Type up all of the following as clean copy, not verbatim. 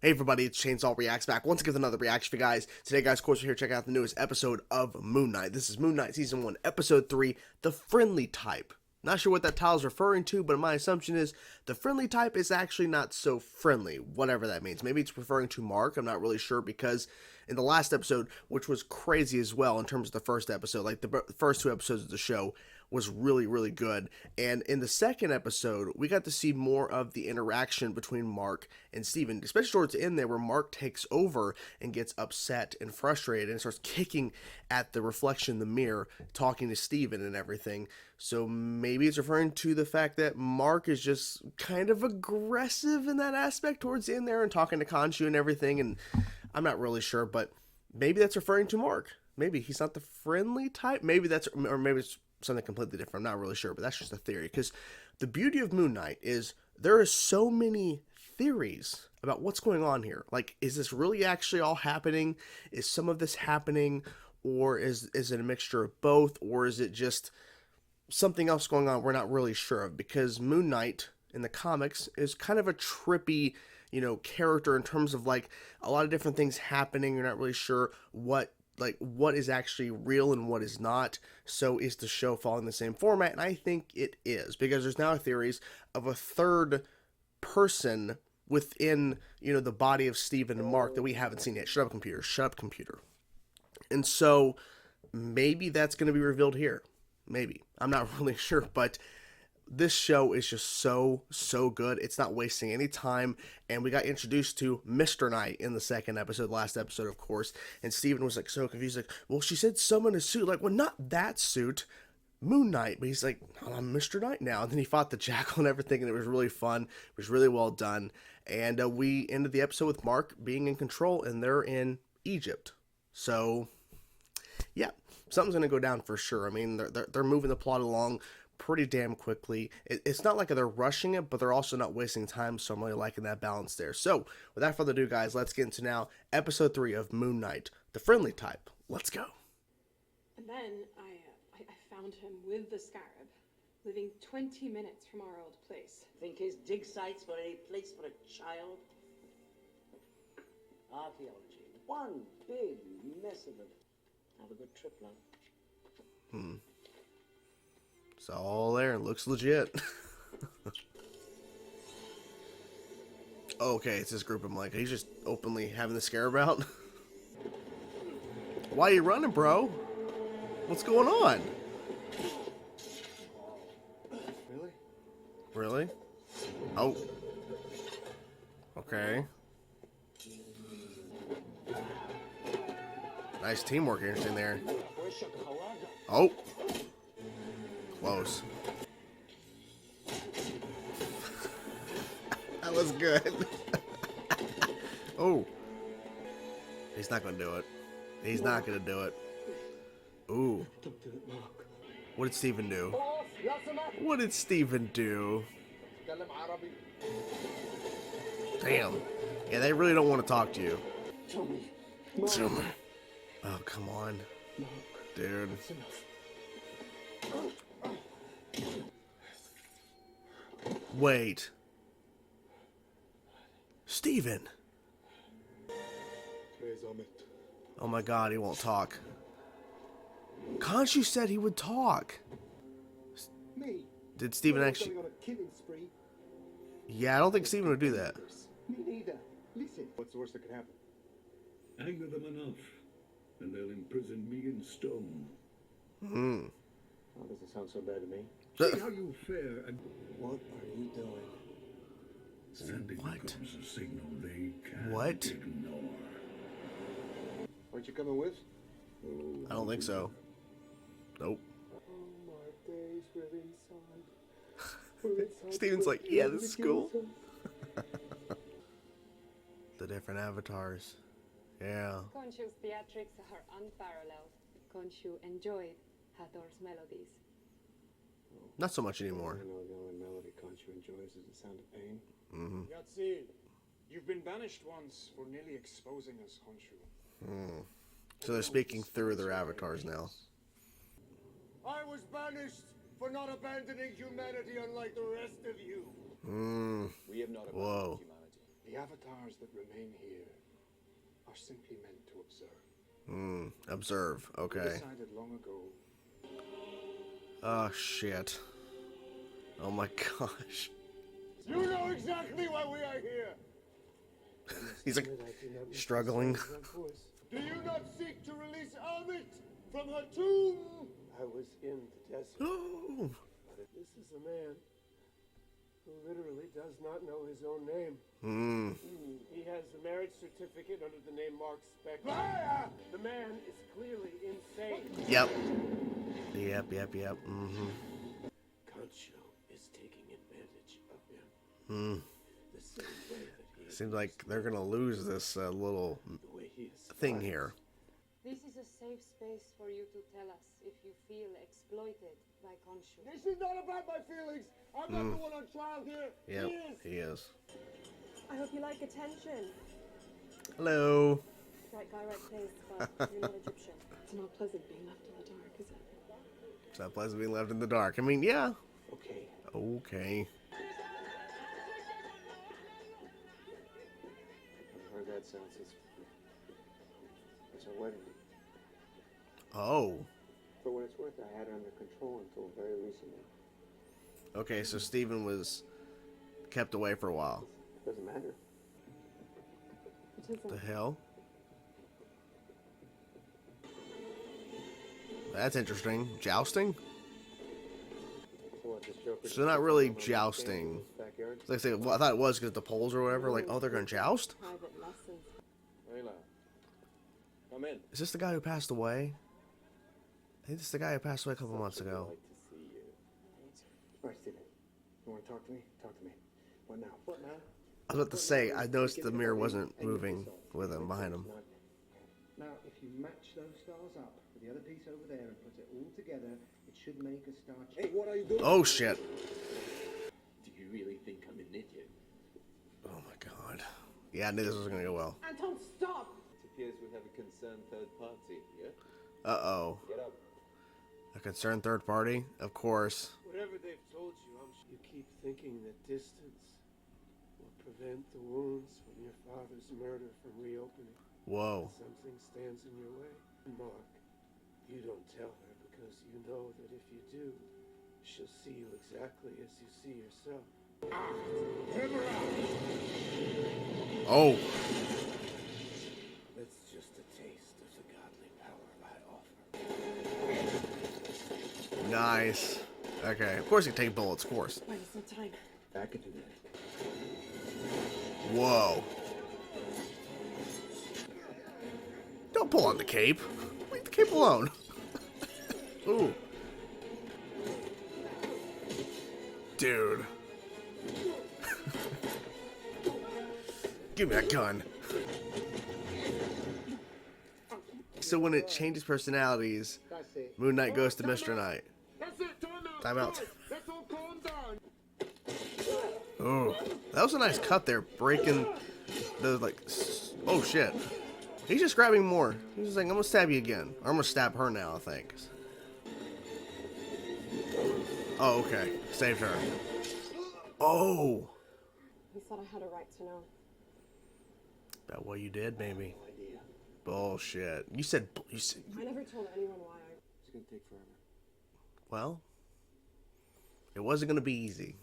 Hey everybody, it's Chainsaw Reacts back once again with another reaction for you guys. Today guys, of course, we're here checking out the newest episode of Moon Knight. This is Moon Knight Season 1, Episode 3, The Friendly Type. Not sure what that title is referring to, but my assumption is the friendly type is actually not so friendly, whatever that means. Maybe it's referring to Mark, I'm not really sure, because in the last episode, which was crazy as well in terms of the first episode, like the first two episodes of the show, was really, really good. And in the second episode, we got to see more of the interaction between Mark and Steven, especially towards the end there where Mark takes over and gets upset and frustrated and starts kicking at the reflection in the mirror, talking to Steven and everything. So maybe it's referring to the fact that Mark is just kind of aggressive in that aspect towards the end there and talking to Khonshu and everything. And I'm not really sure, but maybe that's referring to Mark. Maybe he's not the friendly type. Maybe that's, or maybe it's something completely different. I'm not really sure, but that's just a theory. Because the beauty of Moon Knight is there are so many theories about what's going on here. Like, is this really actually all happening? Is some of this happening? Or is it a mixture of both? Or is it just something else going on we're not really sure of? Because Moon Knight in the comics is kind of a trippy, character in terms of like a lot of different things happening. You're not really sure what is actually real and what is not. So is the show following the same format? And I think it is, because there's now theories of a third person within, the body of Steven and Mark that we haven't seen yet. Shut up, computer. Shut up, computer. And so maybe that's going to be revealed here. Maybe. I'm not really sure, but this show is just so good. It's not wasting any time. And we got introduced to Mr. Knight in the second episode, last episode, of course. And Steven was like so confused, like, well, she said summon a suit. Like, well, not that suit. Moon Knight. But he's like, oh, I'm Mr. Knight now. And then he fought the Jackal and everything, and it was really fun. It was really well done. And we ended the episode with Mark being in control, and they're in Egypt. So yeah, something's gonna go down for sure. I mean, they're moving the plot along pretty damn quickly. It's not like they're rushing it, but they're also not wasting time. So I'm really liking that balance there. So without further ado, guys, let's get into now episode 3 of Moon Knight, the friendly type. Let's go. And then I found him with the scarab, living 20 minutes from our old place. Think his dig sites were any place for a child? Archaeology. One big mess of it. Have a good trip, love. It's all there and looks legit. Okay, it's this group. I'm like, he's just openly having the scarab out. Why are you running, bro? What's going on? Really? Really? Oh. Okay. Nice teamwork in there. Oh. Close. That was good. Oh. He's not gonna do it. He's not gonna do it. Ooh. What did Steven do? What did Steven do? Damn. Yeah, they really don't want to talk to you. Tell me. Oh, come on. Dude. Wait. Steven. Oh my god, he won't talk. Khonshu said he would talk. Me? Did Steven You're actually... going on a killing spree. Yeah, I don't think Steven would do that. Me neither. Listen. What's the worst that could happen? Anger them enough, and they'll imprison me in stone. Oh, doesn't sound so bad to me. See how you fare, and What are you doing? sending What? comes a signal they can't What? ignore. Aren't you coming with? I don't think so. Nope. Oh, my days, we're inside. Steven's like, yeah, this is cool. The different avatars. Yeah. Khonshu's theatrics are unparalleled. Khonshu enjoyed Hathor's melodies. Not so much anymore. I know the only melody Khonshu enjoys is the sound of pain. Yatsil, you've been banished once for nearly exposing us, Khonshu. So they're speaking through their avatars now. I was banished for not abandoning humanity unlike the rest of you. We have not Whoa. abandoned humanity. The avatars that remain here are simply meant to observe. Observe. We Okay. decided long ago. Oh, shit. Oh my gosh. You know exactly why we are here. He's like struggling. Do you not seek to release Amit from her tomb? I was in the desert. Oh. But this is a man who literally does not know his own name. He has a marriage certificate under the name Mark Spector. Liar! The man is clearly insane. Yep. Yep. Concho is taking advantage of him. The same way that he Seems like they're gonna lose this little the way he is thing here. This is a safe space for you to tell us if you feel exploited by Khonshu. This is not about my feelings. I'm not the one on trial here. Yep, He is. he is. I hope you like attention. Hello. Right guy, right place, but you're not Egyptian. It's not pleasant being left in the dark, is it? It's not pleasant being left in the dark. I mean, yeah. Okay. Okay. I've heard that sound since our wedding. Oh. For what it's worth, I had it under control until very recently. Okay, so Steven was kept away for a while. It doesn't matter. It isn't. The hell? That's interesting. Jousting? So what, this Joker So they're not really jousting. Backyard? Like I say, well, I thought it was because the poles or whatever. Like, oh, they're gonna joust? Private lessons. Layla, come in. Is this the guy who passed away? I think this is the guy who passed away a couple months ago. Like to see you. All right, Steven. You want to talk to me? Talk to me. What now? What now? I was about to say, I noticed the mirror wasn't moving with him, behind him. Now, if you match those stars up with the other piece over there and put it all together, it should make a star shape. Hey, what are you doing? Oh, shit. Do you really think I'm an idiot? Oh, my God. Yeah, I knew this was gonna go well. Anton, stop! It appears we have a concerned third party here. Uh-oh. Get up. A concerned third party? Of course. Whatever they've told you, you keep thinking that distance will prevent the wounds from your father's murder from reopening. Whoa. Something stands in your way. Mark, you don't tell her because you know that if you do, she'll see you exactly as you see yourself. Oh. That's just a taste of the godly power I offer. Nice. Okay, of course you take bullets, of course. Buy me some time. I can do that. Whoa. Don't pull on the cape. Leave the cape alone. Ooh. Dude. Give me that gun. So when it changes personalities, That's it. Moon Knight goes to Mr. Knight. That's it. Turn up. Time out. Let's all calm down. Oh, that was a nice cut there, breaking the like. Oh shit! He's just grabbing more. He's just like, I'm gonna stab you again, or I'm gonna stab her now. I think. Oh, okay, saved her. Oh, He said I had a right to know. about what you did, baby. Bullshit. You said. I never told anyone why I... It's gonna take forever. Well, it wasn't gonna be easy.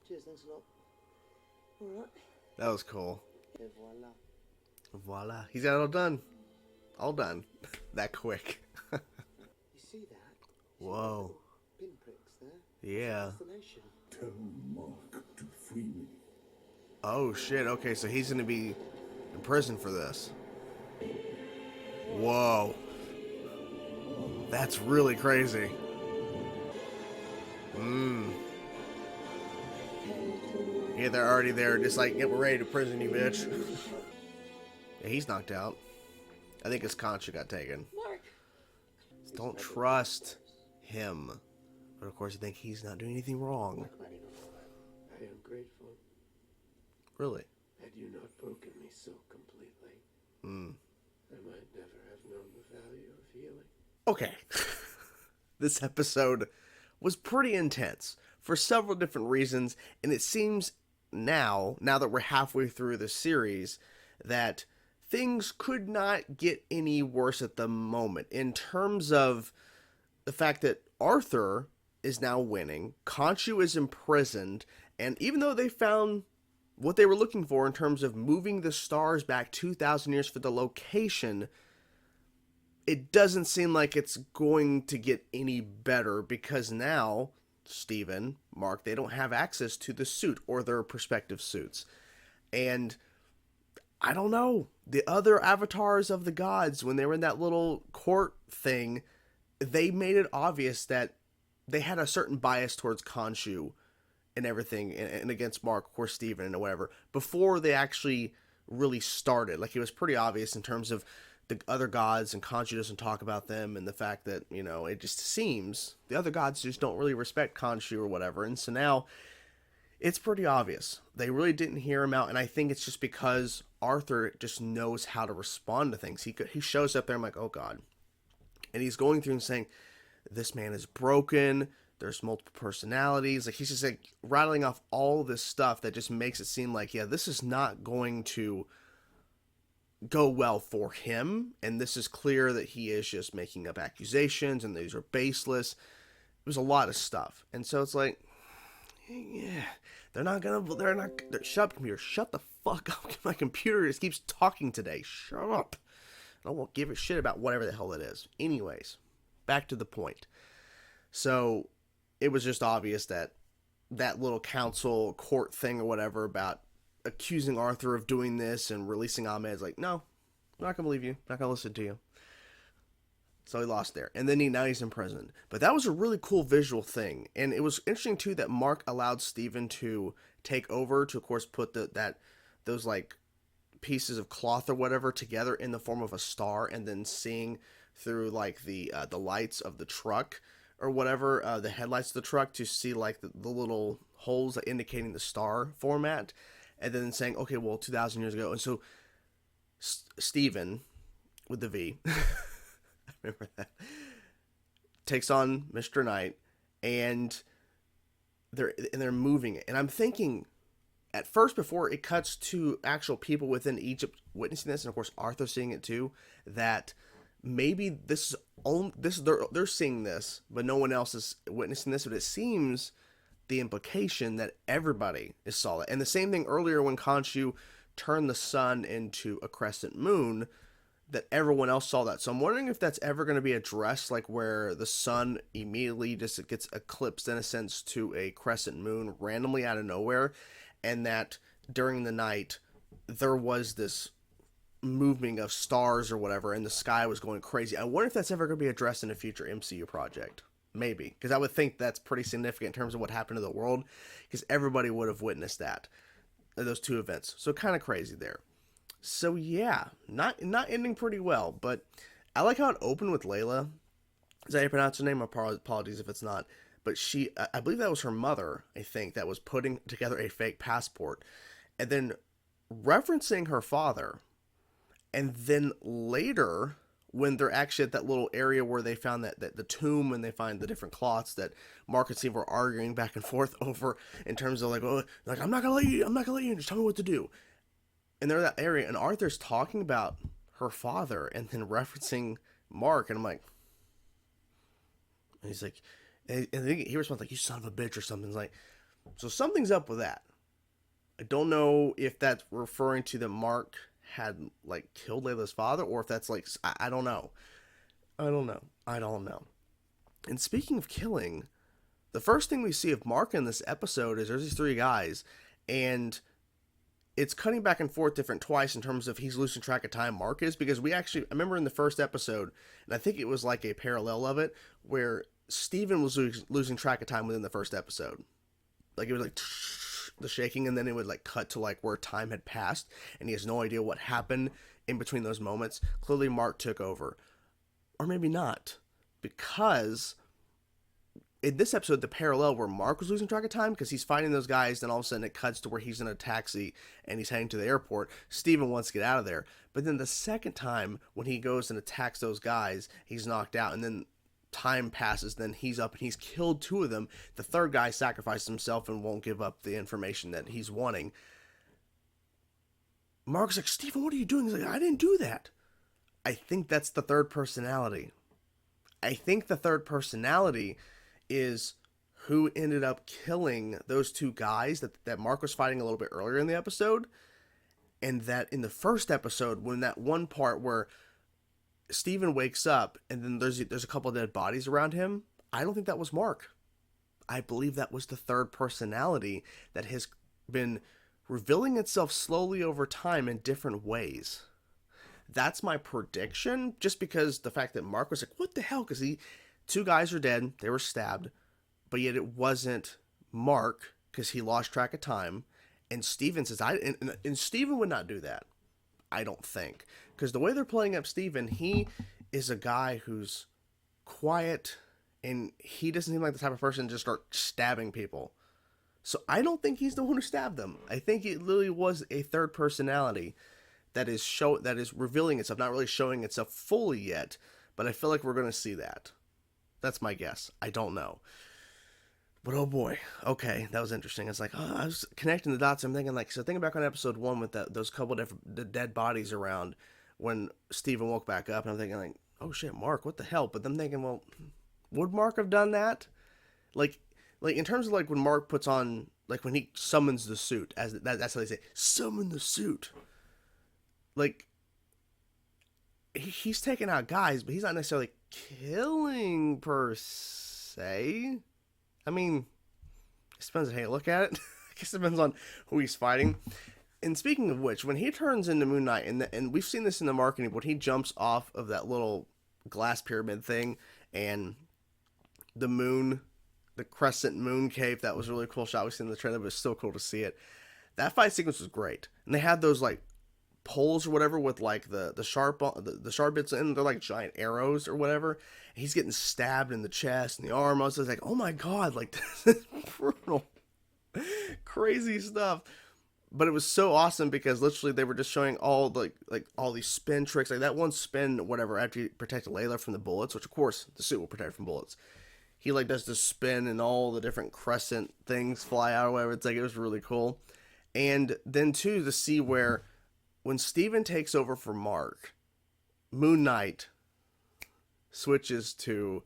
Cheers, thanks a lot. All right. That was cool. Et voila. Voila. He's got it all done. All done. That quick. You see that? Whoa. Pinpricks there? Yeah. Constellation. Tell Mark to free me. Oh shit, okay, so he's gonna be in prison for this. Whoa. That's really crazy. Yeah, they're already there, just like, yeah, we're ready to prison you, bitch. Yeah, he's knocked out. I think his conscience got taken. Mark! Don't trust him. But of course, I think he's not doing anything wrong. I am grateful. Really? Had you not broken me so completely, I might never have known the value of healing. Okay. This episode was pretty intense. for several different reasons, and it seems now that we're halfway through the series, that things could not get any worse at the moment in terms of the fact that Arthur is now winning, Khonshu is imprisoned, and even though they found what they were looking for in terms of moving the stars back 2,000 years for the location, it doesn't seem like it's going to get any better, because now Steven, Mark, they don't have access to the suit or their prospective suits. And I don't know, the other avatars of the gods, when they were in that little court thing, they made it obvious that they had a certain bias towards Khonshu and everything, and against Mark, of course, Steven, and whatever, before they actually really started. Like, it was pretty obvious in terms of the other gods, and Khonshu doesn't talk about them, and the fact that, you know, it just seems the other gods just don't really respect Khonshu or whatever. And so now it's pretty obvious they really didn't hear him out, and I think it's just because Arthur just knows how to respond to things. He shows up there, I'm like, oh god, and he's going through and saying, this man is broken, there's multiple personalities. Like, he's just like rattling off all this stuff that just makes it seem like, yeah, this is not going to go well for him, and this is clear that he is just making up accusations and these are baseless. It was a lot of stuff, and so it's like, yeah, shut up, computer, shut the fuck up. My computer just keeps talking today. Shut up. I won't give a shit about whatever the hell it is. Anyways, back to the point. So it was just obvious that that little council court thing or whatever about accusing Arthur of doing this and releasing Ahmed's like, no, I'm not going to believe you. I'm not going to listen to you. So he lost there. And then now he's in prison. But that was a really cool visual thing. And it was interesting, too, that Mark allowed Steven to take over to, of course, put those like pieces of cloth or whatever together in the form of a star, and then seeing through like the lights of the truck or whatever, the headlights of the truck, to see like the little holes indicating the star format, and then saying, okay, well, 2,000 years ago. And so Steven, with the V, I remember that, takes on Mr. Knight, and they're moving it. And I'm thinking, at first, before it cuts to actual people within Egypt witnessing this, and of course Arthur seeing it too, that maybe they're seeing this, but no one else is witnessing this. But it seems the implication that everybody is saw it. And the same thing earlier when Khonshu turned the sun into a crescent moon, that everyone else saw that. So I'm wondering if that's ever going to be addressed, like where the sun immediately just gets eclipsed in a sense to a crescent moon randomly out of nowhere, and that during the night there was this moving of stars or whatever, and the sky was going crazy. I wonder if that's ever going to be addressed in a future MCU project. Maybe, because I would think that's pretty significant in terms of what happened to the world, because everybody would have witnessed that, those two events. So kind of crazy there. So yeah, not ending pretty well, but I like how it opened with Layla. Is that how you pronounce her name? Apologies if it's not. But I believe that was her mother, I think, that was putting together a fake passport, and then referencing her father. And then later, when they're actually at that little area where they found that the tomb, and they find the different cloths that Mark and Steve were arguing back and forth over, in terms of like, oh, like, I'm not gonna let you, just tell me what to do. And they're in that area, and Arthur's talking about her father, and then referencing Mark, and I'm like, and he's like, and he responds like, you son of a bitch, or something. It's like, so something's up with that. I don't know if that's referring to that Mark had like killed Layla's father, or if that's like, I don't know. And speaking of killing, the first thing we see of Mark in this episode is there's these three guys, and it's cutting back and forth different twice in terms of he's losing track of time, Mark is, because I remember in the first episode, and I think it was like a parallel of it, where Steven was losing track of time within the first episode. Like, it was like the shaking, and then it would like cut to like where time had passed, and he has no idea what happened in between those moments. Clearly Mark took over, or maybe not, because in this episode, the parallel where Mark was losing track of time because he's fighting those guys, then all of a sudden it cuts to where he's in a taxi and he's heading to the airport. Steven wants to get out of there, but then the second time when he goes and attacks those guys, he's knocked out, and then time passes, then he's up and he's killed 2 of them. The third guy sacrifices himself and won't give up the information that he's wanting. Mark's like, Stephen, what are you doing? He's like, I didn't do that. I think that's the third personality. I think the third personality is who ended up killing those 2 guys that Mark was fighting a little bit earlier in the episode. And that in the first episode, when that one part where Stephen wakes up and then there's a couple of dead bodies around him, I don't think that was Mark. I believe that was the third personality that has been revealing itself slowly over time in different ways. That's my prediction, just because the fact that Mark was like, what the hell? Because 2 guys are dead, they were stabbed, but yet it wasn't Mark because he lost track of time. And Steven says, and Steven would not do that, I don't think. Because the way they're playing up Steven, he is a guy who's quiet, and he doesn't seem like the type of person to just start stabbing people. So I don't think he's the one who stabbed them. I think it literally was a third personality that is revealing itself, not really showing itself fully yet, but I feel like we're going to see that. That's my guess. I don't know. But oh boy, okay, that was interesting. It's like, I was connecting the dots. I'm thinking like, so thinking back on episode 1 with those couple different dead bodies around when Steven woke back up, and I'm thinking like, oh shit, Mark, what the hell? But I'm thinking, well, would Mark have done that? Like in terms of like when Mark puts on, like when he summons the suit, that's how they say, summon the suit. Like, he's taking out guys, but he's not necessarily killing per se. I mean, it depends on how you look at it. I guess it depends on who he's fighting. And speaking of which, when he turns into Moon Knight, and we've seen this in the marketing, when he jumps off of that little glass pyramid thing, and the moon, the crescent moon cave, that was a really cool shot. We've seen in the trailer, but it's still cool to see it. That fight sequence was great. And they had those, like, poles or whatever with, like, the sharp bits, and they're like giant arrows or whatever. He's getting stabbed in the chest and the arm. I was just like, oh my god, like, this is brutal. Crazy stuff. But it was so awesome because literally they were just showing all the, like all these spin tricks, like that one spin, whatever, after you protect Layla from the bullets, which of course the suit will protect from bullets. He like does this spin and all the different crescent things fly out or whatever. It's like, it was really cool. And then too, to see where when Steven takes over for Mark, Moon Knight switches to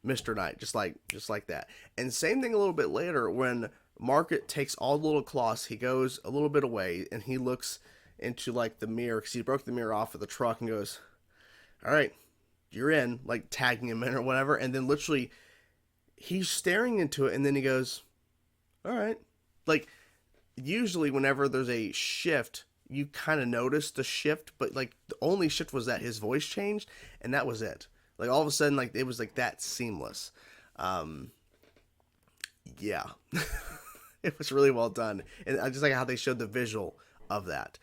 Mr. Knight, just like that. And same thing a little bit later when Market takes all the little cloths, he goes a little bit away, and he looks into, like, the mirror, because he broke the mirror off of the truck, and goes, all right, you're in, like, tagging him in or whatever, and then literally, he's staring into it, and then he goes, all right. Like, usually whenever there's a shift, you kind of notice the shift, but, like, the only shift was that his voice changed, and that was it. Like, all of a sudden, like, it was, like, that seamless. Yeah. It was really well done. And I just like how they showed the visual of that.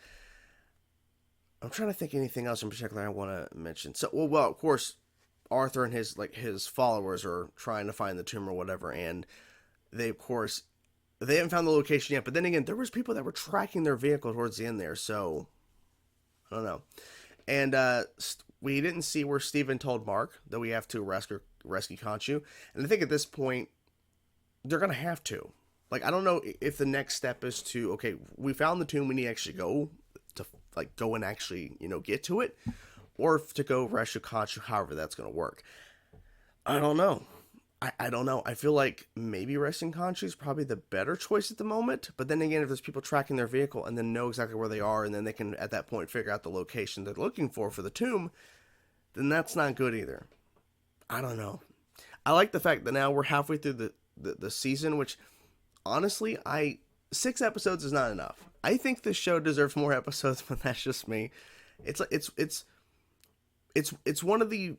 I'm trying to think anything else in particular I want to mention. So, well, of course, Arthur and his followers are trying to find the tomb or whatever, and they, of course, they haven't found the location yet. But then again, there was people that were tracking their vehicle towards the end there, so I don't know. And we didn't see where Steven told Mark that we have to rescue Khonshu, and I think at this point they're gonna have to. Like, I don't know if the next step is to, okay, we found the tomb, we need to actually go and actually, get to it, or if to go rescue Khonshu, however that's going to work. I don't know. I don't know. I feel like maybe rescuing Khonshu is probably the better choice at the moment, but then again, if there's people tracking their vehicle and then know exactly where they are, and then they can, at that point, figure out the location they're looking for the tomb, then that's not good either. I don't know. I like the fact that now we're halfway through the season, which... honestly, 6 episodes is not enough. I think this show deserves more episodes, but that's just me. It's one of the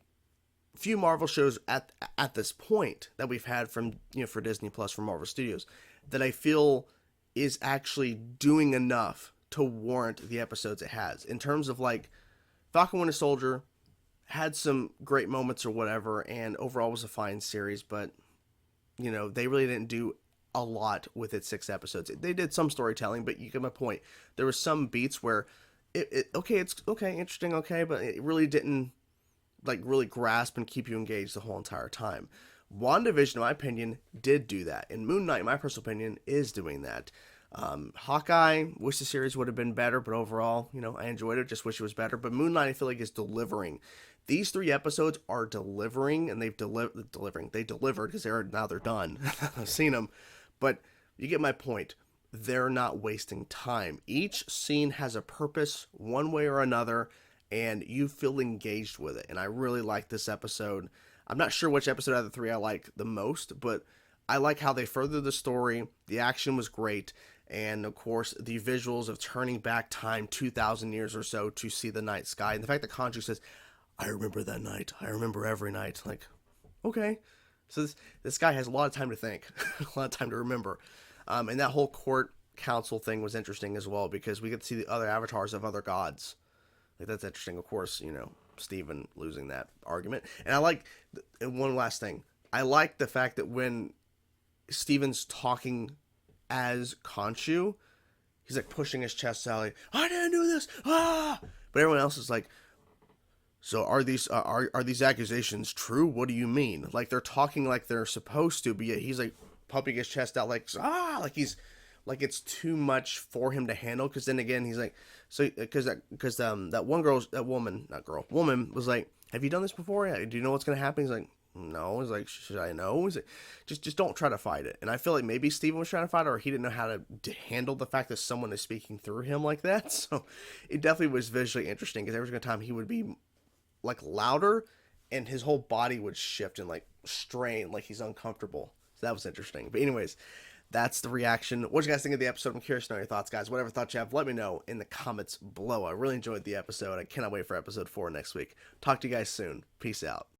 few Marvel shows at this point that we've had from for Disney Plus, from Marvel Studios, that I feel is actually doing enough to warrant the episodes it has. In terms of like Falcon Winter Soldier had some great moments or whatever, and overall was a fine series, but they really didn't do a lot with its 6 episodes. They did some storytelling, but you get my point. There were some beats where it's okay, interesting, okay, but it really didn't like really grasp and keep you engaged the whole entire time. WandaVision, in my opinion, did do that. And Moon Knight, in my personal opinion, is doing that. Hawkeye, wish the series would have been better, but overall, I enjoyed it. Just wish it was better. But Moon Knight, I feel like, is delivering. These 3 episodes are delivering, and they've delivering. They delivered because they're done. I've seen them, but you get my point. They're not wasting time. Each scene has a purpose, one way or another, and you feel engaged with it. And I really like this episode. I'm not sure which episode out of the 3 I like the most, but I like how they furthered the story. The action was great. And, of course, the visuals of turning back time 2,000 years or so to see the night sky. And the fact that Khonshu says, I remember that night. I remember every night. Like, okay. So this guy has a lot of time to think. A lot of time to remember. And that whole court council thing was interesting as well, because we get to see the other avatars of other gods. Like, that's interesting. Of course, Stephen losing that argument. And I like, and one last thing. I like the fact that when Stephen's talking as Khonshu, he's like pushing his chest out, like, I didn't do this, but everyone else is like, so are these accusations true? What do you mean? Like, they're talking like they're supposed to, but yet he's like pumping his chest out, like like it's too much for him to handle. Because then again, he's like, so because that woman was like, have you done this before? Do you know what's gonna happen? He's like, no. He's like, should I know? He's like, just don't try to fight it. And I feel like maybe Steven was trying to fight it, or he didn't know how to handle the fact that someone is speaking through him like that. So it definitely was visually interesting, because every single time he would be like louder, and his whole body would shift and like strain, like he's uncomfortable. So that was interesting. But anyways, that's the reaction. What do you guys think of the episode? I'm curious to know your thoughts, guys. Whatever thoughts you have, let me know in the comments below. I really enjoyed the episode. I cannot wait for episode 4 next week. Talk to you guys soon. Peace out.